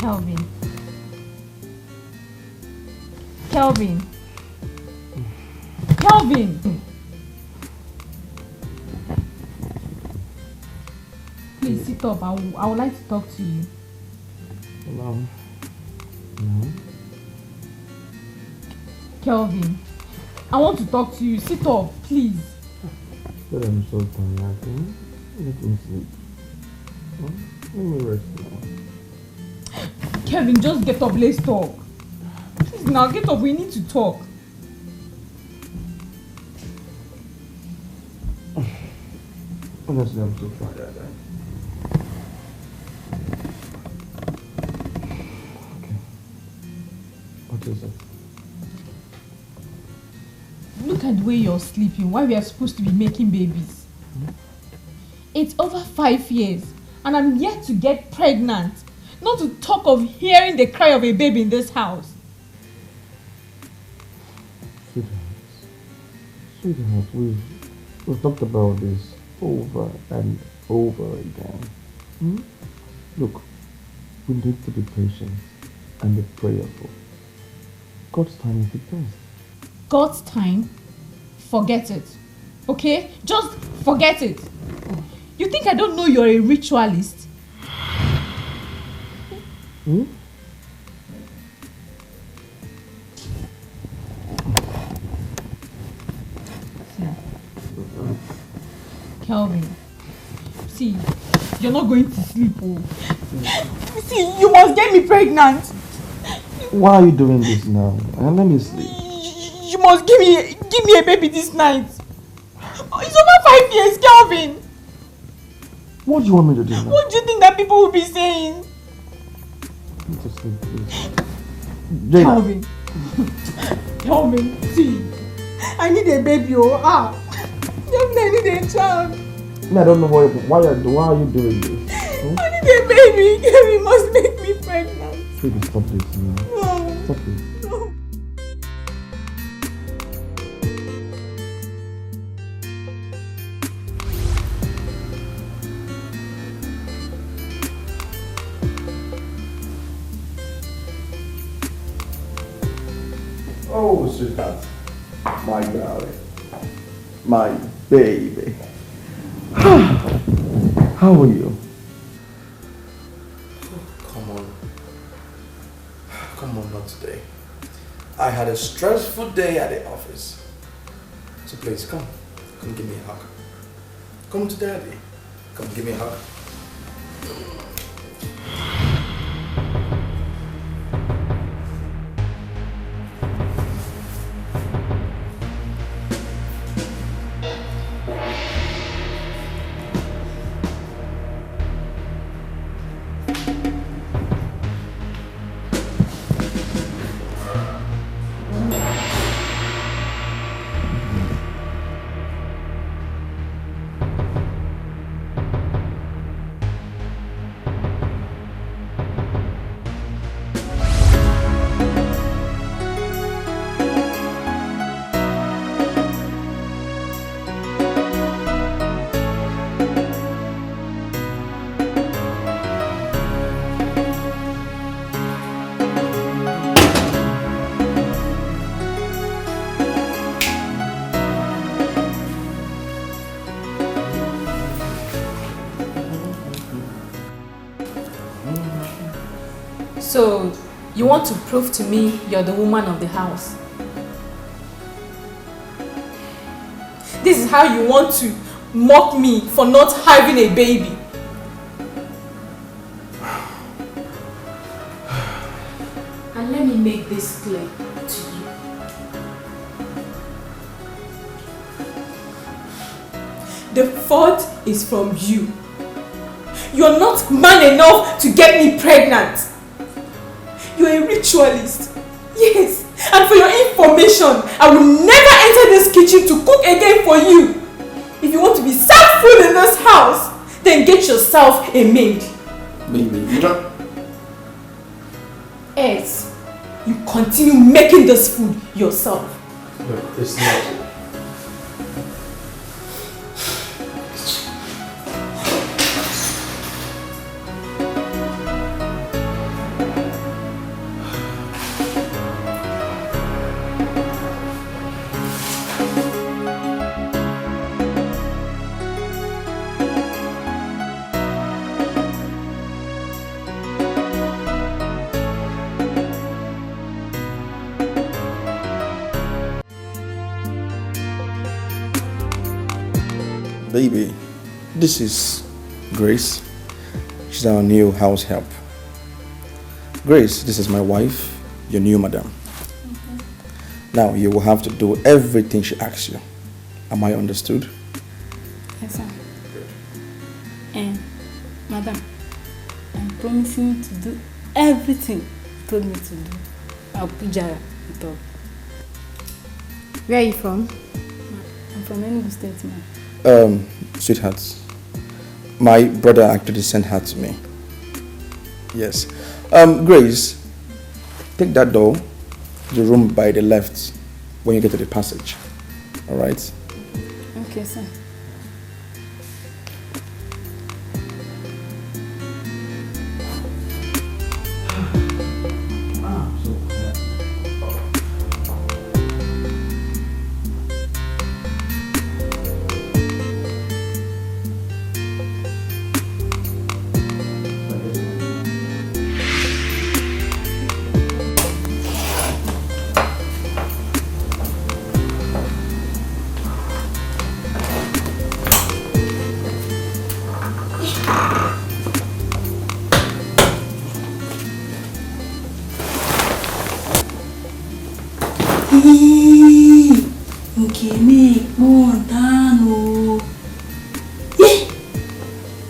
Kelvin. Kelvin. Kelvin. Please sit up. I would like to talk to you. Hello. No. Kelvin, I want to talk to you. Sit up, please. But I'm so tired. Let me sleep. Let me rest now. Kelvin, just get up. Let's talk. Please now, get up. We need to talk. Honestly, I'm so tired. Okay. What is it? Look at the way you're sleeping. Why we are supposed to be making babies? It's over 5 years and I'm yet to get pregnant. Not to talk of hearing the cry of a baby in this house. Sweetheart, we've talked about this over and over again. Look, we need to be patient and be prayerful. God's time is the best. God's time? Forget it. Okay? Just forget it. You think I don't know you're a ritualist? Kelvin, see, you're not going to sleep. See, you must get me pregnant. Why are you doing this now? Let me sleep. You must give me a baby this night. It's over 5 years, Kelvin. What do you want me to do now? What do you think that people will be saying? I need to sleep, please. Kelvin, see, I need a baby. I need a child. I don't know why are you doing this? I need a baby. Kelvin must make me pregnant. Baby, stop this now. No. Stop it. No. Oh, sweetheart. My darling. My baby. How are you? Come on, not today. I had a stressful day at the office. So please, come give me a hug. Come to daddy. Come give me a hug. So, you want to prove to me you're the woman of the house? This is how you want to mock me for not having a baby? And let me make this clear to you. The fault is from you. You're not man enough to get me pregnant. You're a ritualist. Yes. And for your information, I will never enter this kitchen to cook again for you. If you want to be served food in this house, then get yourself a maid. Maybe you don't. Else, you continue making this food yourself. No, it's not. Baby, this is Grace. She's our new house help. Grace, this is my wife, your new madam. Okay. Now you will have to do everything she asks you. Am I understood? Yes, sir. And madam, I'm promising to do everything you told me to do. I'll put Jara on top. Where are you from? I'm from Nollywood State, ma'am. Sweetheart, my brother actually sent her to me. Yes. Grace, take that door, the room by the left, when you get to the passage. All right? Okay, sir.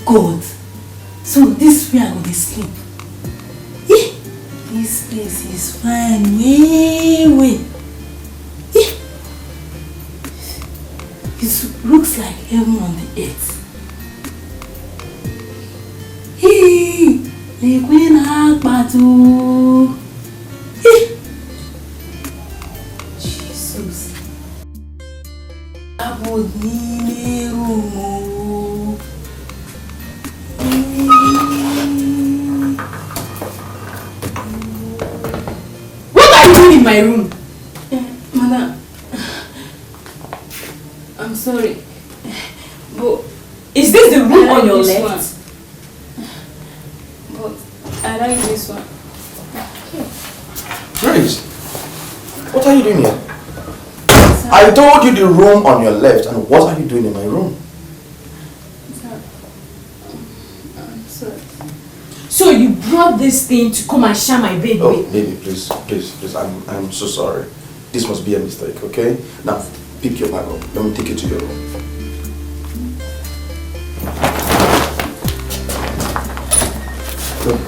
God, so this way I go to sleep. This place is fine, way. It looks like heaven on the earth. The queen has battle. Jesus. About me, room. What are you doing in my room? Madam, I'm sorry, but is this the room on your left? But I like this one. Grace, what are you doing here? I told you the room on your left, and what are you doing in my room? I'm sorry. So you brought this thing to come and share my bed Oh, with? baby, please. I'm so sorry. This must be a mistake, okay? Now, pick your bag up. Let me take you to your room.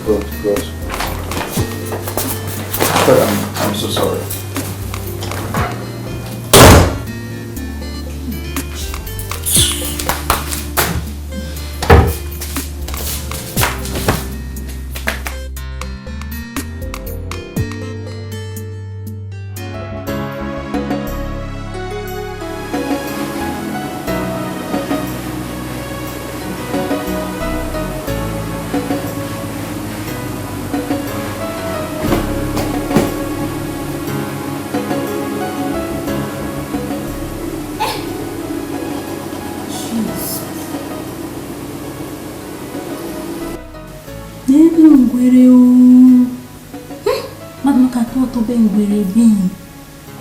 Good. I'm so sorry.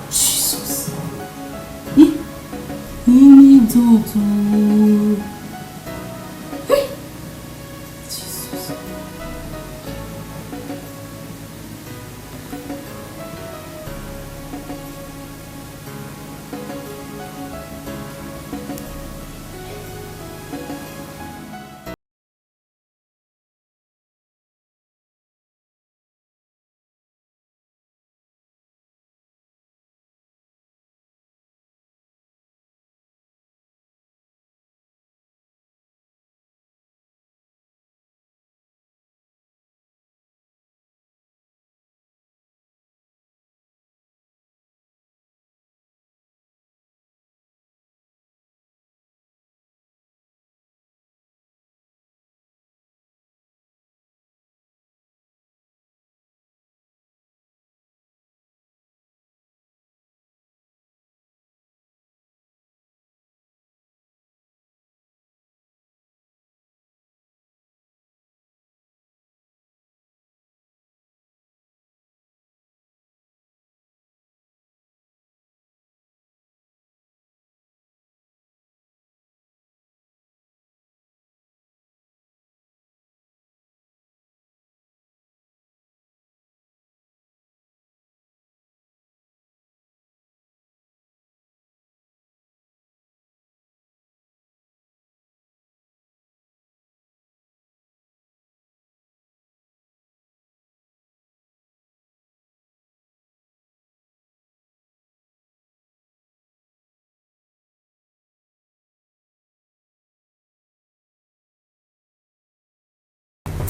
Jesus. Ini Edo.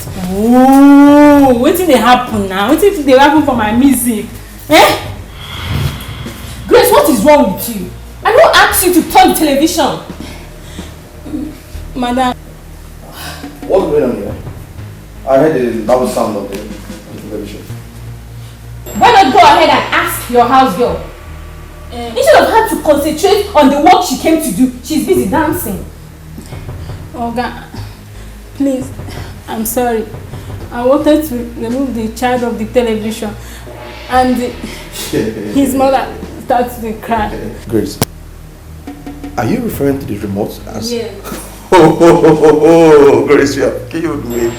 Oh, wetin dey happen now? Wetin dey happen for my music? Eh? Grace, what is wrong with you? I don't ask you to turn the television. Madam. What's going on here? I heard the loud sound of the television. Why not go ahead and ask your house girl? Instead of her to concentrate on the work she came to do, she's busy dancing. Oga, please, I'm sorry. I wanted to remove the child of the television and his mother started to cry. Grace, are you referring to the remote as... Yes. Oh, Grace, you have killed me.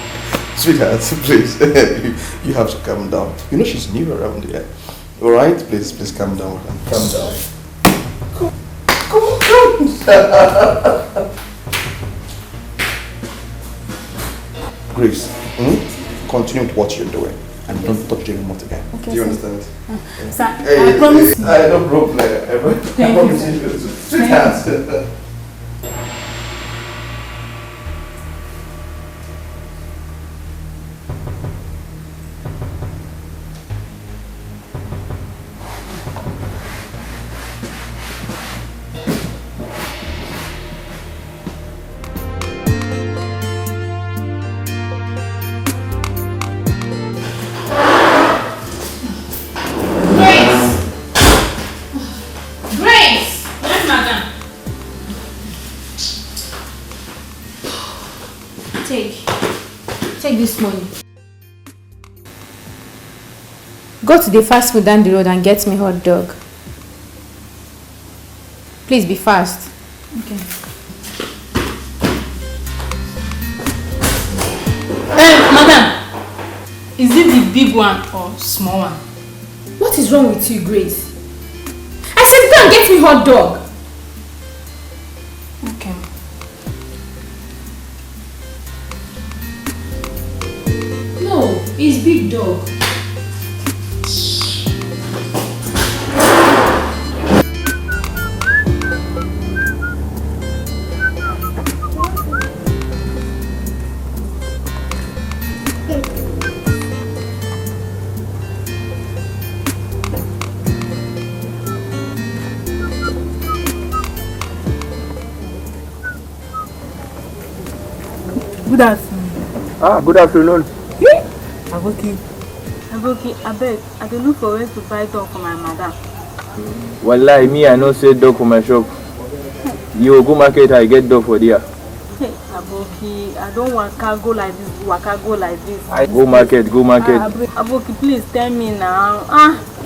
Sweetheart, please, you have to calm down. You know she's new around here. Alright? Please calm down. Calm down. Come. Grace, continue with what you're doing and don't touch the remote again. Okay, do you understand? Sir, I promise you. I don't broke like I promise you. Sweetheart. Take this money. Go to the fast food down the road and get me hot dog. Please be fast. Okay. Madam, is it the big one or small one? What is wrong with you, Grace? I said go and get me hot dog. Okay. No, it's big dog. Good afternoon. Good afternoon. Aboki, abeg, I dey look for where to buy dog for my madam. Wallahi, me I no say dog for my shop. You go market, I get dog for there. Hey, Aboki, I don't waka go like this. I go market. Aboki, please tell me now.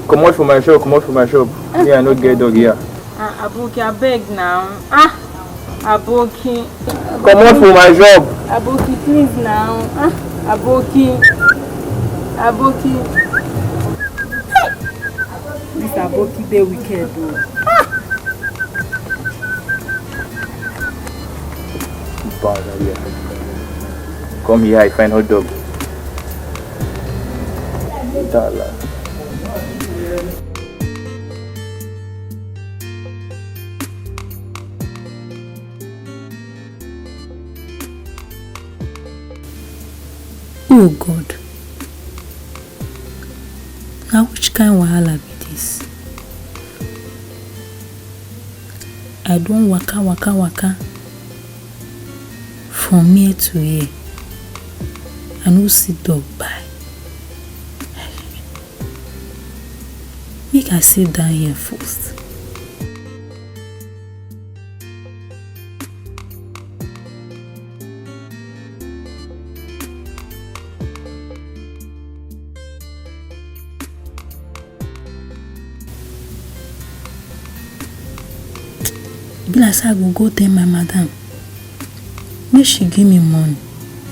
Come out for my shop. Me I no get dog here. Aboki, abeg now. Aboki. Come out for my shop. Aboki, please now. Aboki. This Aboki dey wicked though. Come here, I find hot dog. Oh God. Now which kind wahala be this? I don't waka from here to here. I no see dog by. Make I sit down here first. Be like say I go tell my madam make she give me money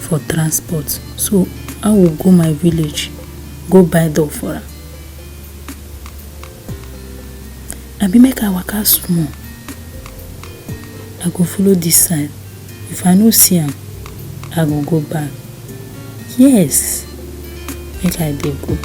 for transport, so I will go my village go buy dog for her. Abi make I waka small. I go follow this side. If I no see am, I go back. Yes, make I dey go.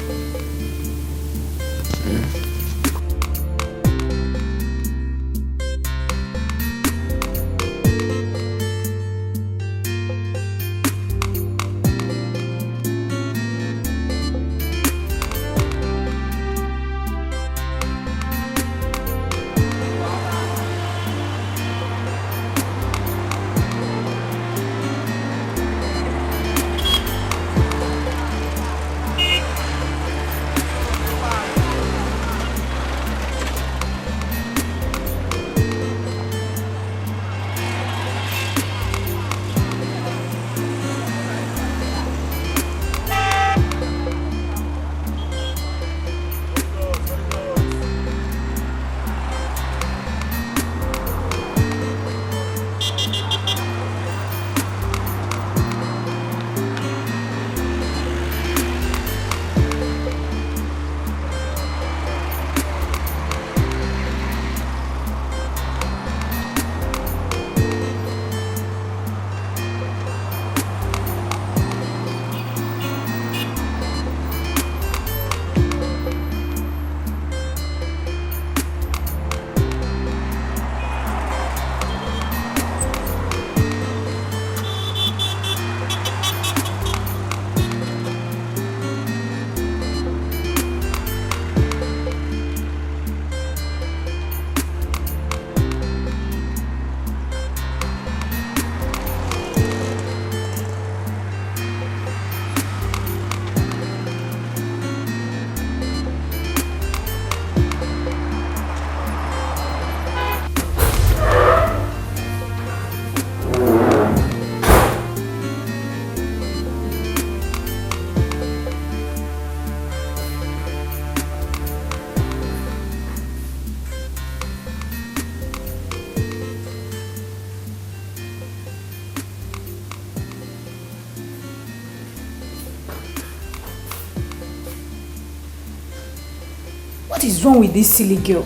What is wrong with this silly girl?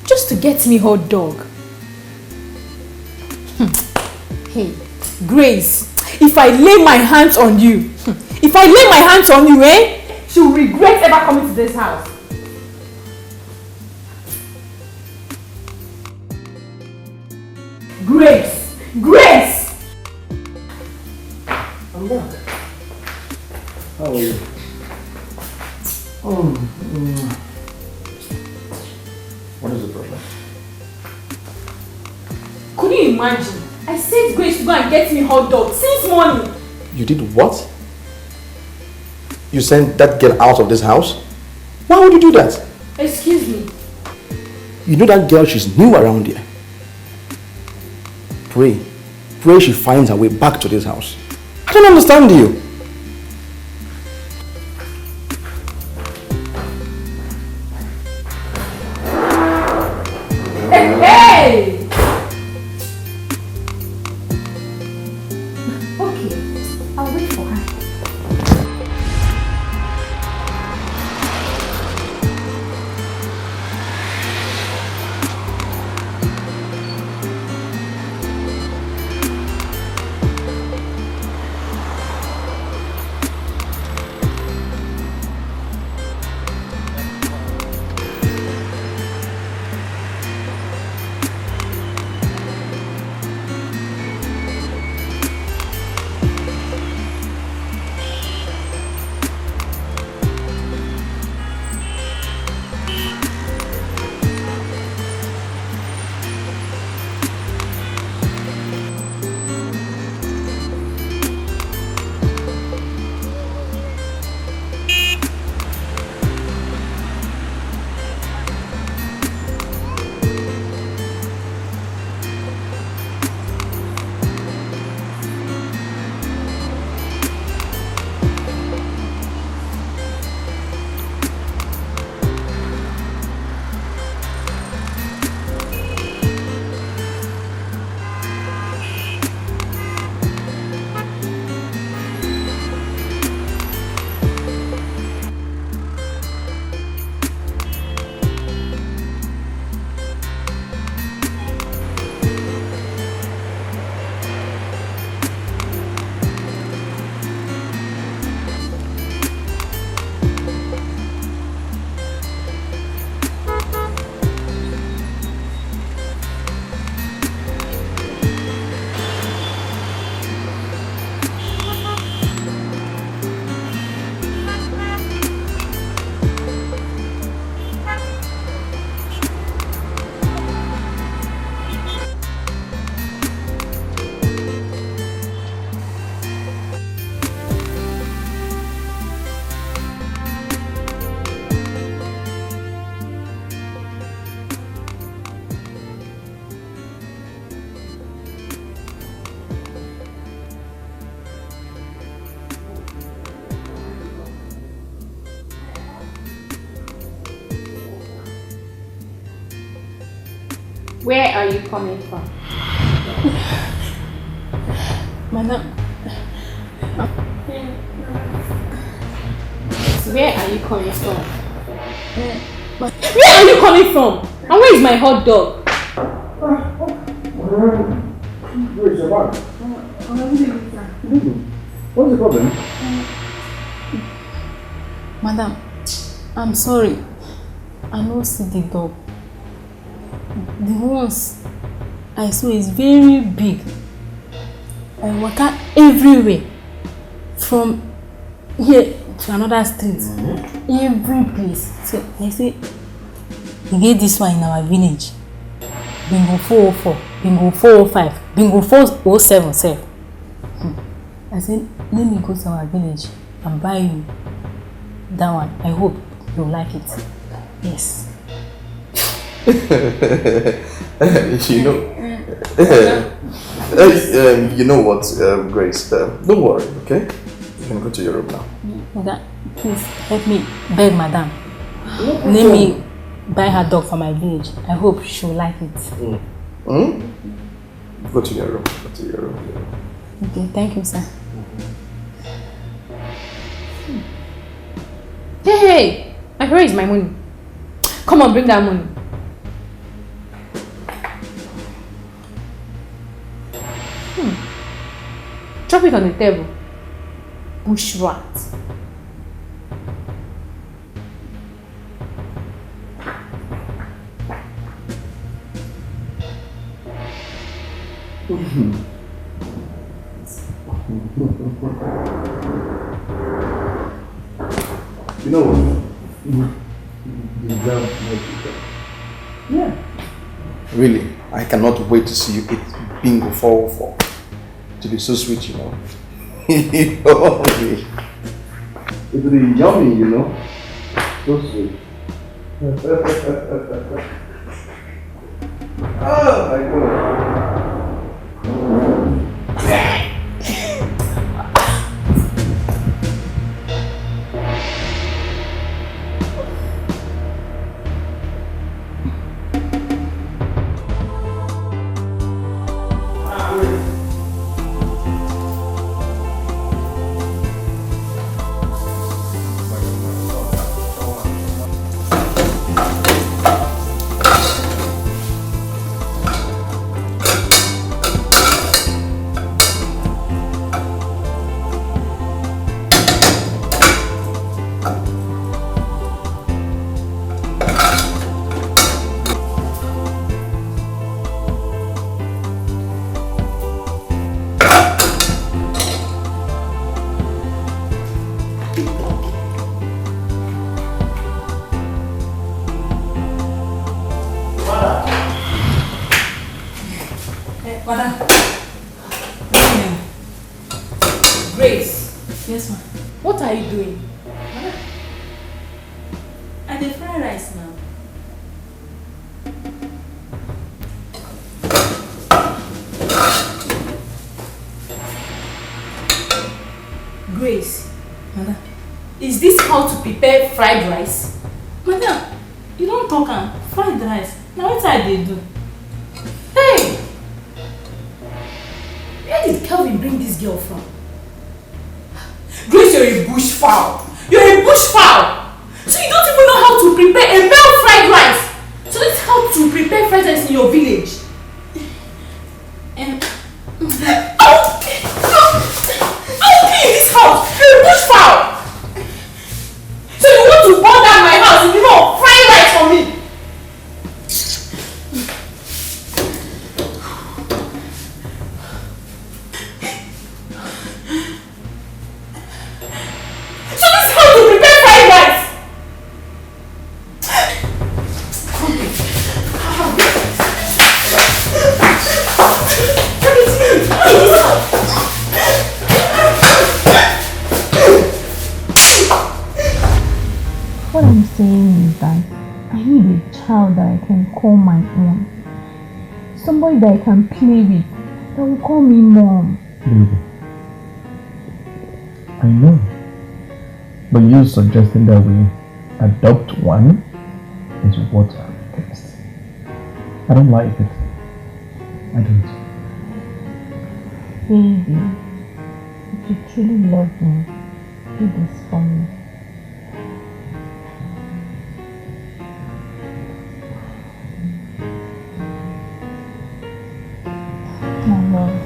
Just to get me hot dog. Hey, Grace, if I lay my hands on you, she'll regret ever coming to this house. Grace! I'm back. How are you? What is the problem? Could you imagine? I sent Grace to go and get me hot dog since morning. You did what? You sent that girl out of this house? Why would you do that? Excuse me. You know that girl, she's new around here. Pray she finds her way back to this house. I don't understand you. Hey! Okay, I'll wait for her. Where are you coming from? Madam. Where are you coming from? Where are you coming from? And where is my hot dog? Where's your bag? What's the problem? Madam, I'm sorry. I no see the dog. The ones I saw is very big. I walk out everywhere. From here to another street. Every place. So I say, we get this one in our village. Bingo 404, bingo 405, bingo 407 sef. I said, let me go to our village and buy you that one. I hope you'll like it. Yes. You know what, Grace, don't worry, okay? You can go to your room now. Madam, please help me beg Madam. Let me buy her dog for my village. I hope she'll like it. Go to your room. Go to your room. Okay, thank you, sir. Hey! Like, where is my money? Come on, bring that money. Drop it on the table. Bushrat. You know what? You deserve more. Yeah. Really, I cannot wait to see you eat bingo 404. To be so sweet, you know. It's really yummy, you know. So sweet. Oh my God. Fried rice? Madam, you don't talk am. Fried rice. Now what I dey do? Hey! Where did Kelvin bring this girl from? Grace, you're a bush fowl. You're a bush fowl! So you don't even know how to prepare a male fried rice! So that's how to prepare fried rice in your village. I'll be in this house! You're a bush fowl! So you want to burn down my house if you don't fry rice for me? So this is how to prepare fried rice? What I'm saying is that I need a child that I can call my own. Somebody that I can play with, that will call me mom. Baby, I know. But you suggesting that we adopt one is what I'm against. I don't like it. I don't. Baby, if you truly love me, do this for me. My love.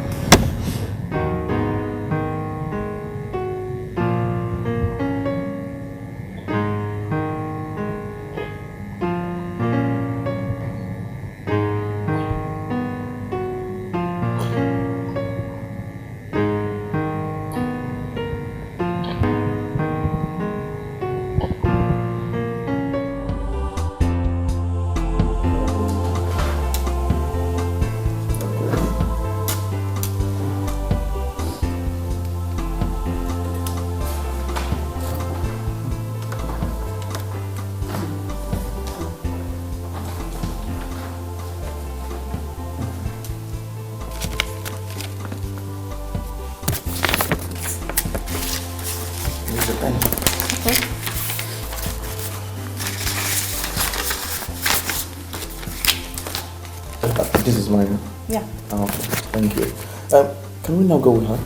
This is mine. Yeah. Oh, okay. Thank you. Can we now go with her?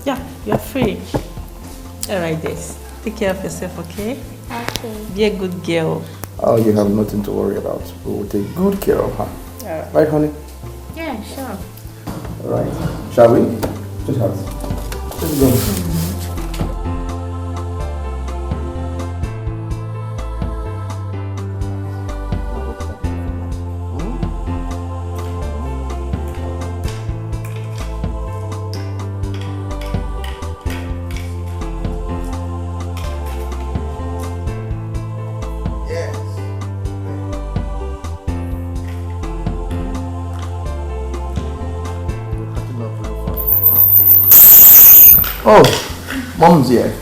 Yeah, you're free. Alright, this. Take care of yourself, okay? Okay. Be a good girl. Oh, you have nothing to worry about. We will take good care of her. Yeah. Right, honey? Yeah, sure. All right. Shall we? Sweetheart. Let's go. Oh, mom's here.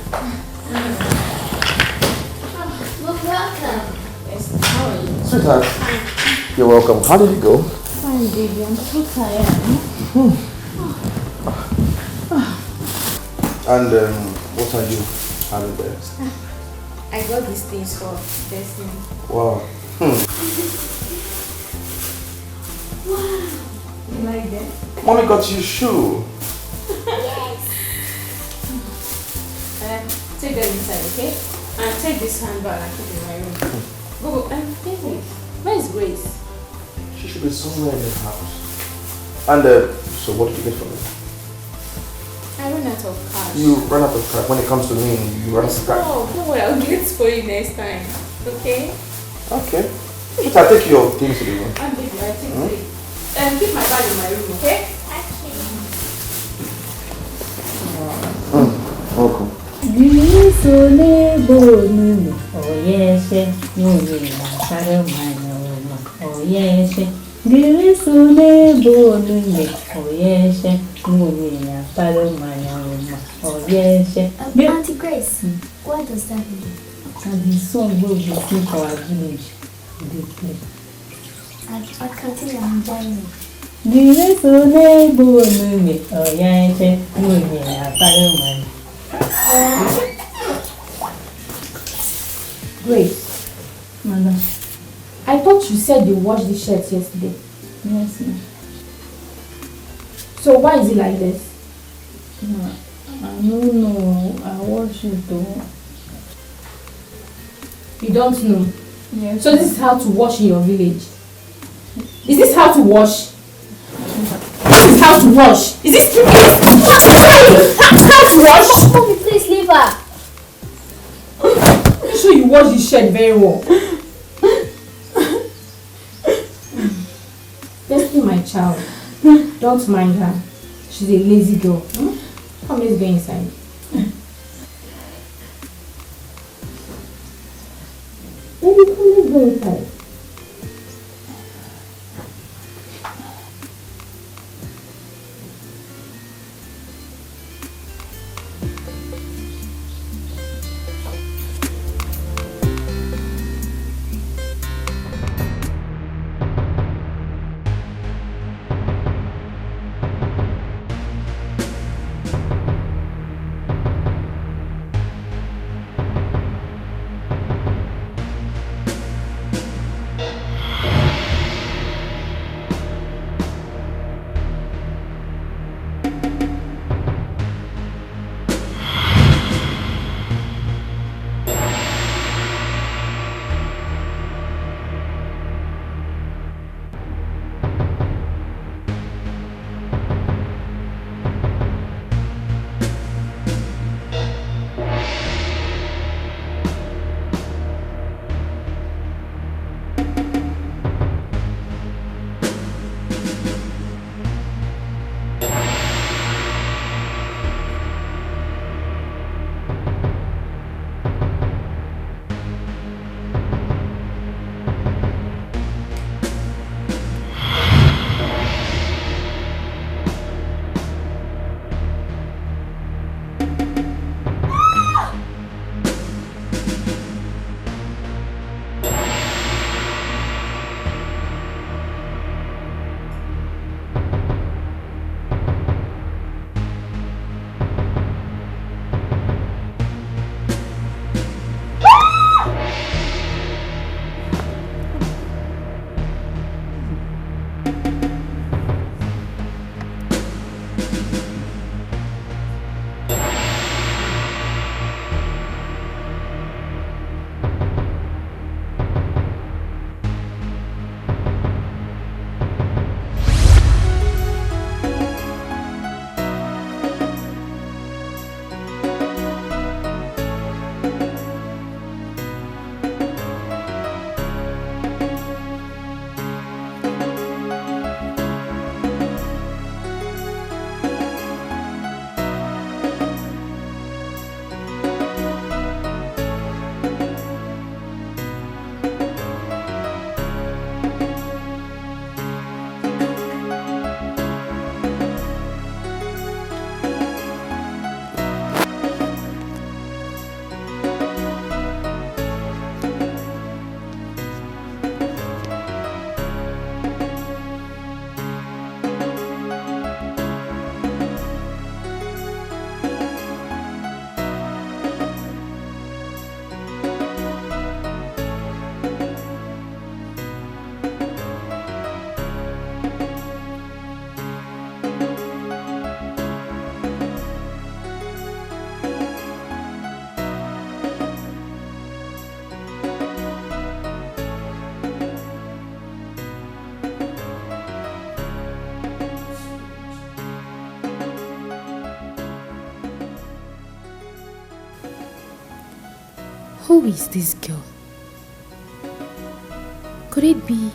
Look, welcome. Yes, how are you? Sweetheart, you're welcome. How did it go? Fine, baby. I'm so tired. And what are you having there? I got these things for Destiny. Wow. Wow. You like them? Mommy got you shoe. Take them inside, okay? And take this handbag and keep it in my room. Go, baby. Where is Grace? She should be somewhere in the house. And so what did you get for me? I ran out of cash. You run out of cash. When it comes to me, you run out of cash. Oh, don't worry, I'll get it for you next time. Okay? Okay. I'll take your things to the room. I'm baby, I take it. Keep my bag in my room, okay? Welcome. Grisole bonumi, oyeshe, nwunye na-akara mmanya ụma, oyeshe. Grisole bonumi, oyeshe, nwunye na-akara mmanya ụma, oyeshe. Auntie Grace, what does that mean? And the song wey we sing for our village, dey play. I can't tell you I'm enjoying it. Grisole bonumi, oyeshe, nwunye na-akara mmanya. Grace, Madam. I thought you said you washed the shirts yesterday. Yes, ma'am. So why is it like this? No, I don't know. I wash it though. You don't know. Yes. So this is how to wash in your village. Is this how to wash? This is how to wash. Is this how to wash? Mommy, please leave her. Make sure you wash the shirt very well. Destiny, my child. Don't mind her. She's a lazy girl. Come, let's go inside. Baby, come, let's go inside. Who is this girl? Could it be?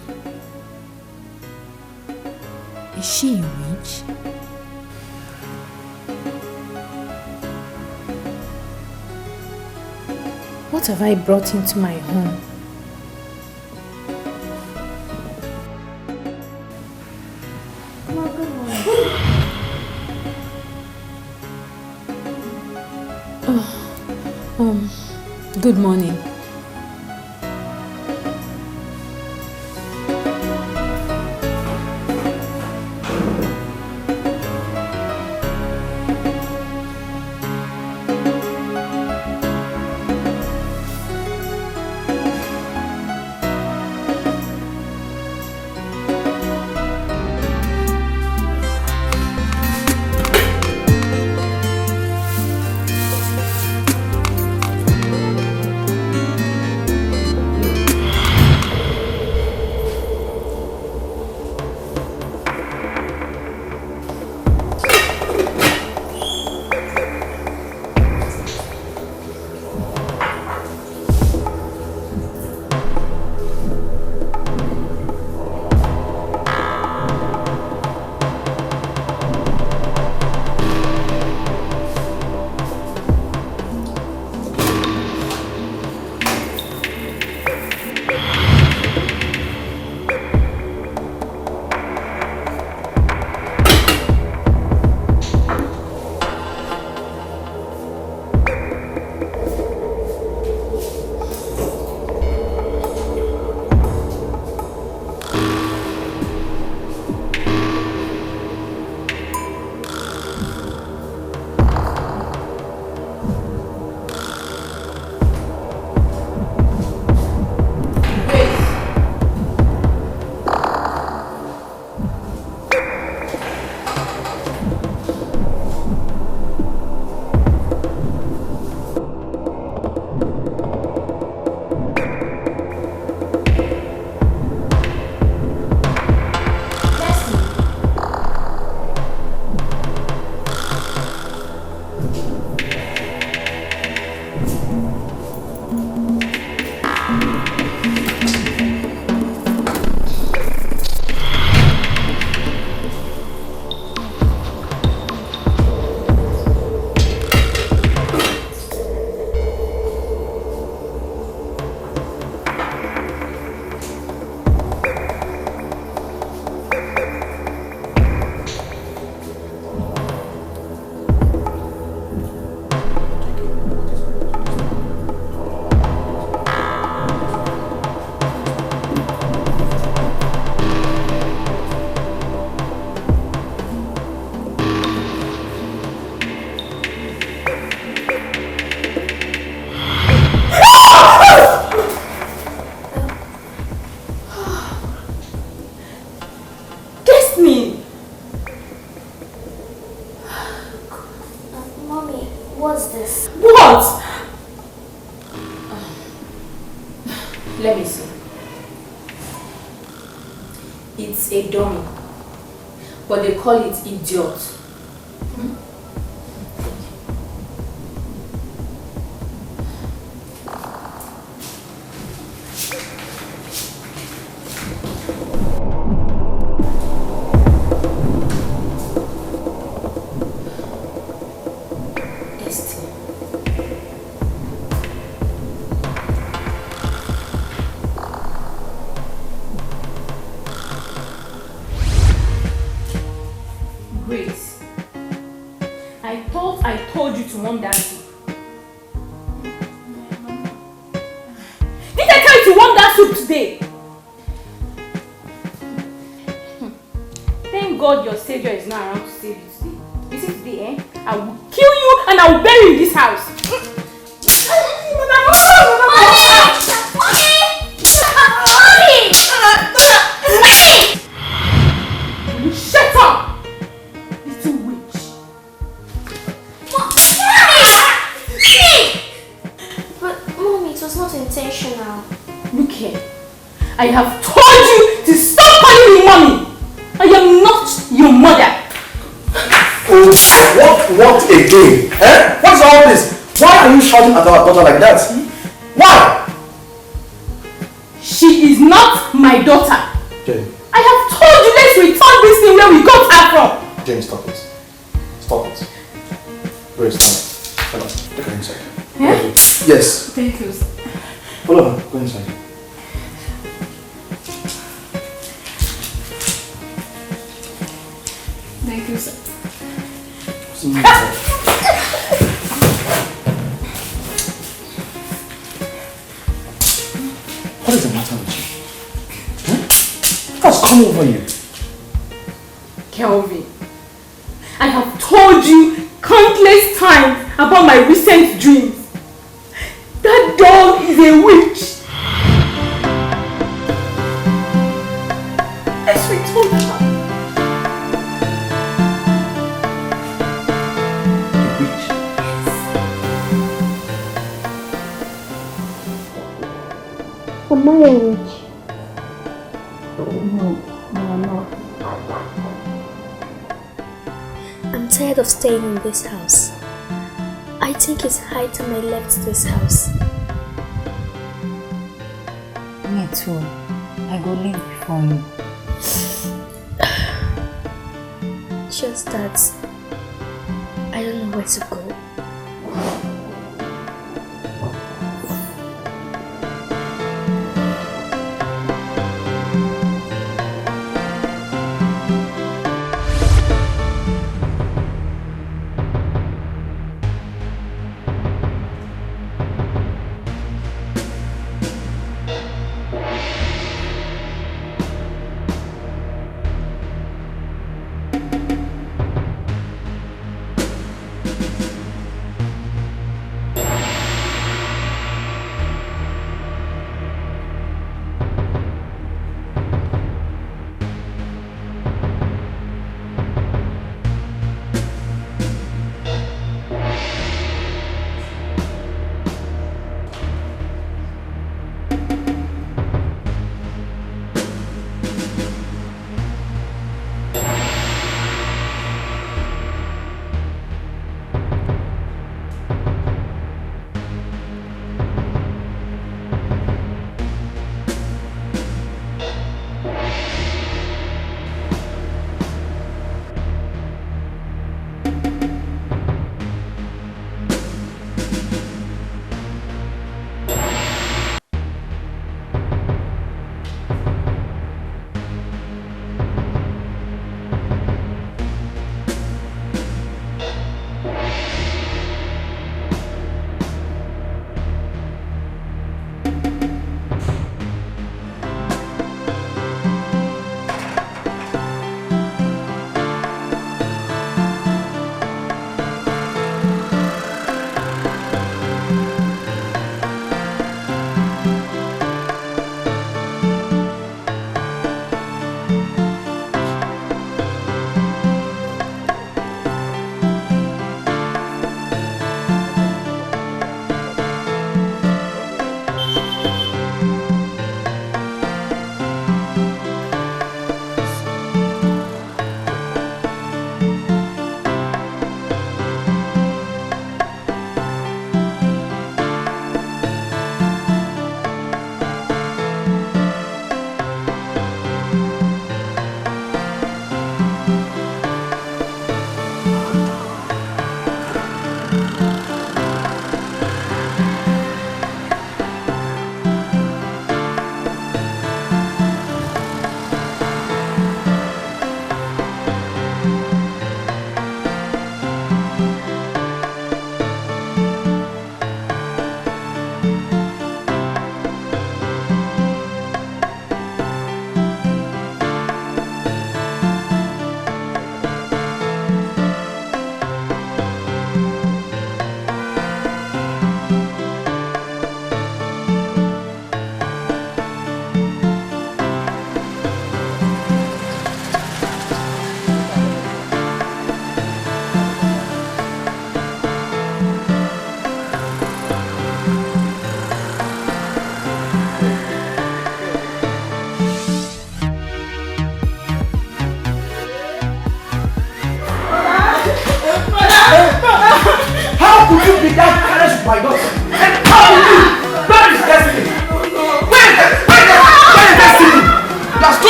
Is she a witch? What have I brought into my home? Good morning. Let me see. It's a dummy, but they call it idiot. Mom, Daddy. Did I tell you to warm that soup today? Thank God your savior is not around to save you today. You see today, I will kill you and I will bury you in this house. Shut up! Little witch. But Mommy, it was not intentional. Look here. I have told you to stop calling me mommy. I am not your mother. Oh, what again? Eh? What's all this? Why are you shouting at our daughter like that? Why? She is not my daughter. Jane. I have told you, let's return this thing where we got her from. Jane, stop it. Stop it. Grace, stop. Come on, take her inside. Yeah? Yes. Thank you, sir. Follow her. Go inside. Thank you, sir. What's the matter? What is the matter with you? Huh? What's come over you? Kelvin, I have told you countless times about my recent dreams. That dog is a witch. Let's return her. A witch? Am I a witch? No, you are not. I'm tired of staying in this house. I think it's high time I left this house. Me too. I go leave before you. Just that I don't know where to go.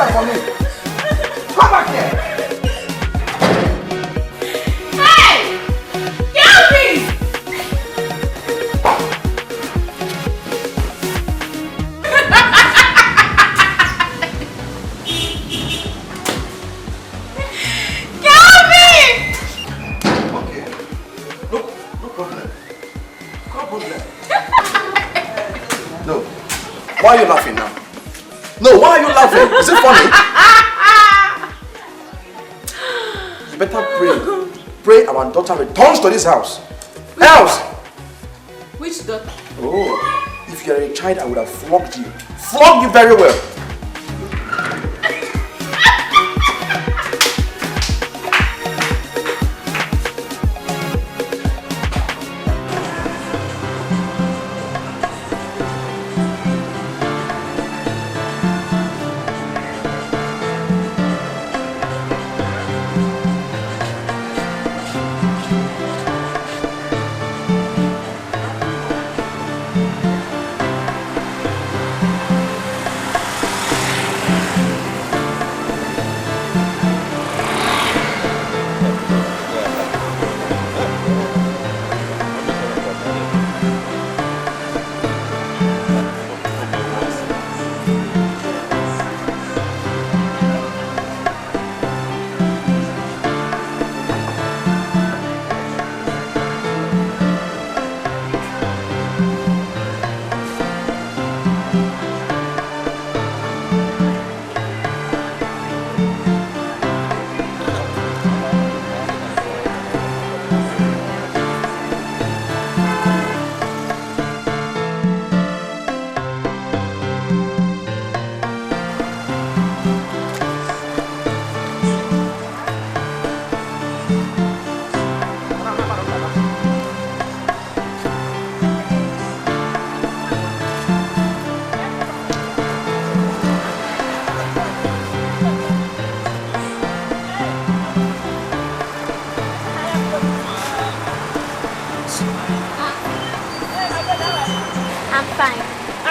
that for me. Come back here. Hey! Kelvin! Kelvin! Okay. No problem. No problem. No. Why are you laughing now? No, why are you laughing? Is it funny? You better pray. Pray our daughter returns to this house. House! Which daughter? Oh, if you are a child, I would have flogged you. Flogged you very well.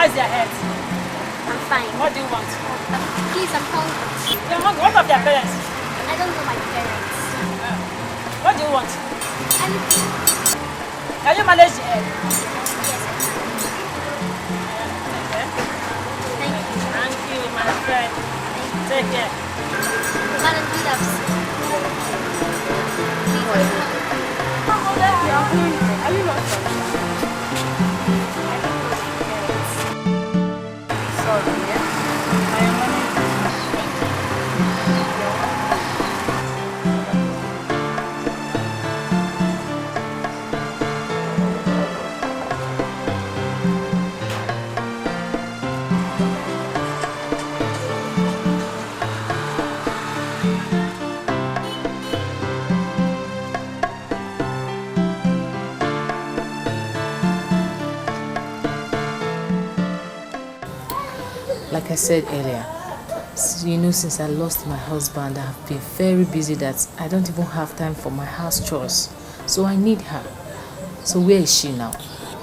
How's your head? I'm fine. What do you want? Please, I'm hungry. You're hungry? What of their parents? I don't know my parents. What do you want? Anything. Can you manage the egg? Yes, I can. Okay. Thank you. Thank you, my friend. Take care. Madam, do that. Are you not sorry? Sorry, yeah? I am Like I said earlier, since I lost my husband, I've been very busy that I don't even have time for my house chores. So I need her. So where is she now?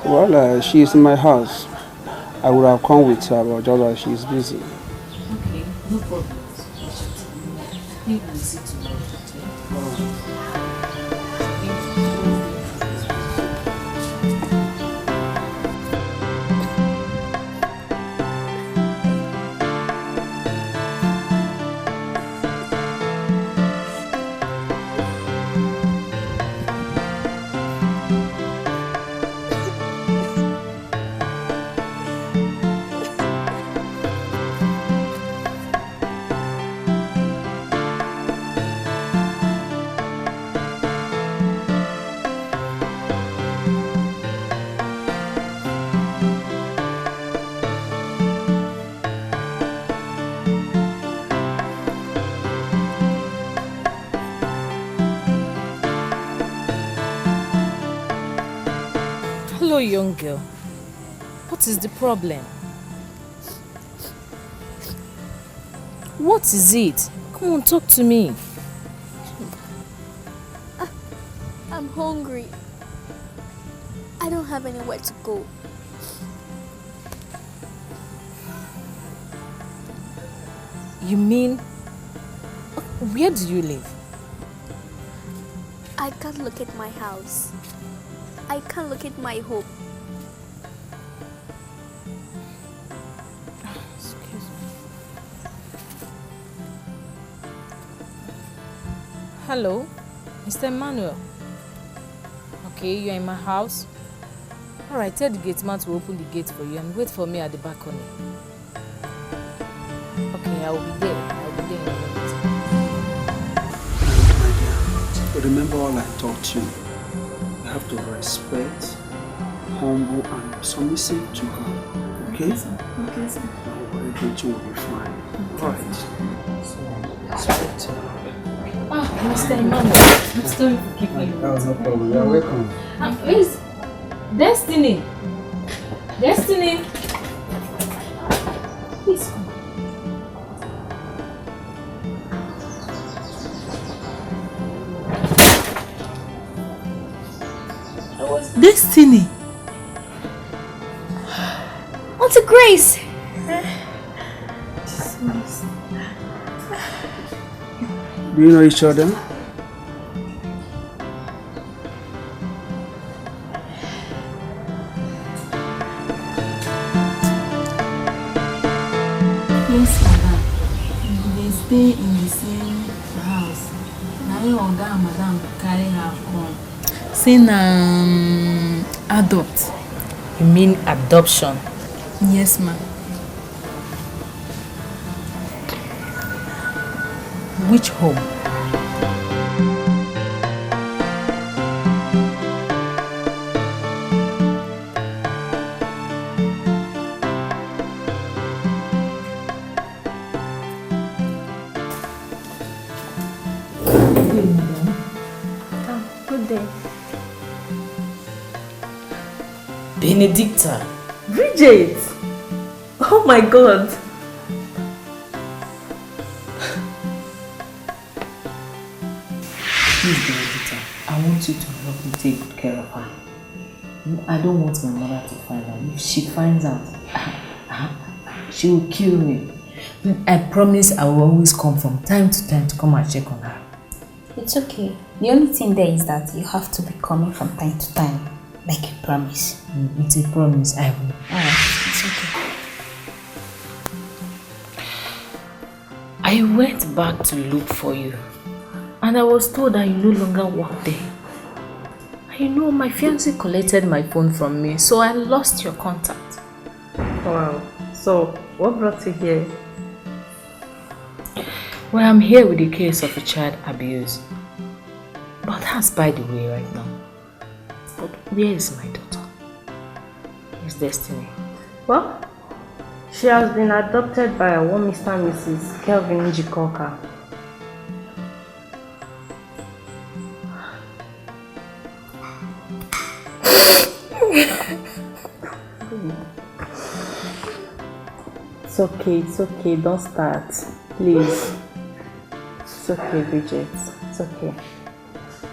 Well, she's in my house. I would have come with her, but just that she's busy. Okay, no problem. You can see tomorrow. Hello, young girl. What is the problem? What is it? Come on, talk to me. I'm hungry. I don't have anywhere to go. You mean, where do you live? I can't look at my house. I can't look at my home. Excuse me. Hello, Mr. Emmanuel. Okay, you're in my house. Alright, tell the gate man to open the gate for you and wait for me at the balcony. Okay, I will be there. I will be there in a minute. My dear, but remember all I taught you. You have to respect, humble, and submissive to her. Okay? Okay, sir. Don't worry, everything will be fine. Alright. Respect her. Ah, Mr. Emmanuel, I'm sorry for keeping you. Oh, no problem. You're welcome. Please, Destiny. Destiny. Please come. Destiny! Auntie Grace! Do you know each other? Yes, madam. They stay in the same house. Now you and madam carry her home. Saying adopt. You mean adoption? Yes, ma'am. Which home? Good day. Benedicta. Bridget! Oh my god! Please, Benedicta, I want you to help me take good care of her. I don't want my mother to find out. If she finds out, she will kill me. I promise I will always come from time to time to come and check on her. It's okay. The only thing there is that you have to be coming from time to time, like you promise. It's a promise, I will. Alright, it's okay. I went back to look for you, and I was told that you no longer work there. You know, my fiancé collected my phone from me, so I lost your contact. Wow. So, what brought you here? Well, I'm here with the case of a child abuse. But that's by the way right now. But where is my daughter? Where's Destiny? Well, she has been adopted by one Mr. and Mrs. Kelvin Njikoka. It's okay, don't start. Please. It's okay, Bridget. It's okay.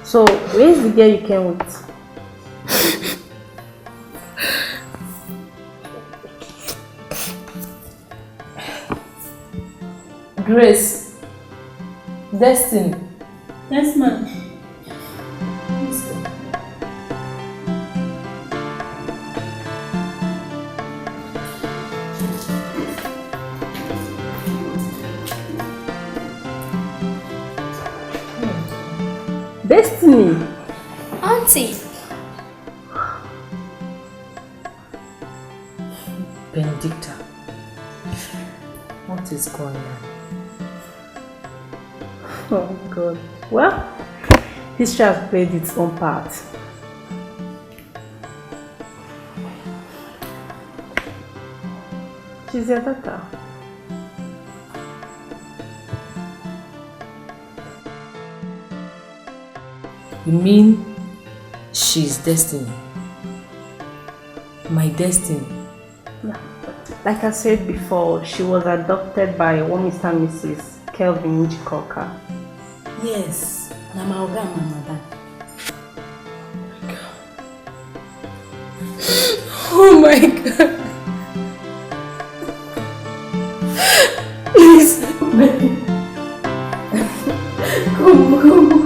So, where's the girl you came with? Grace. Destiny. Yes, ma'am. Destiny! Auntie! Benedicta. What is going on? Oh God. Well, history has played its own part. She's your daughter. You mean she's Destiny? My Destiny? Yeah. Like I said before, she was adopted by one Mr. and Mrs. Kelvin Njikoka. Yes, I'm our grandmother. Oh my God. Please. Come.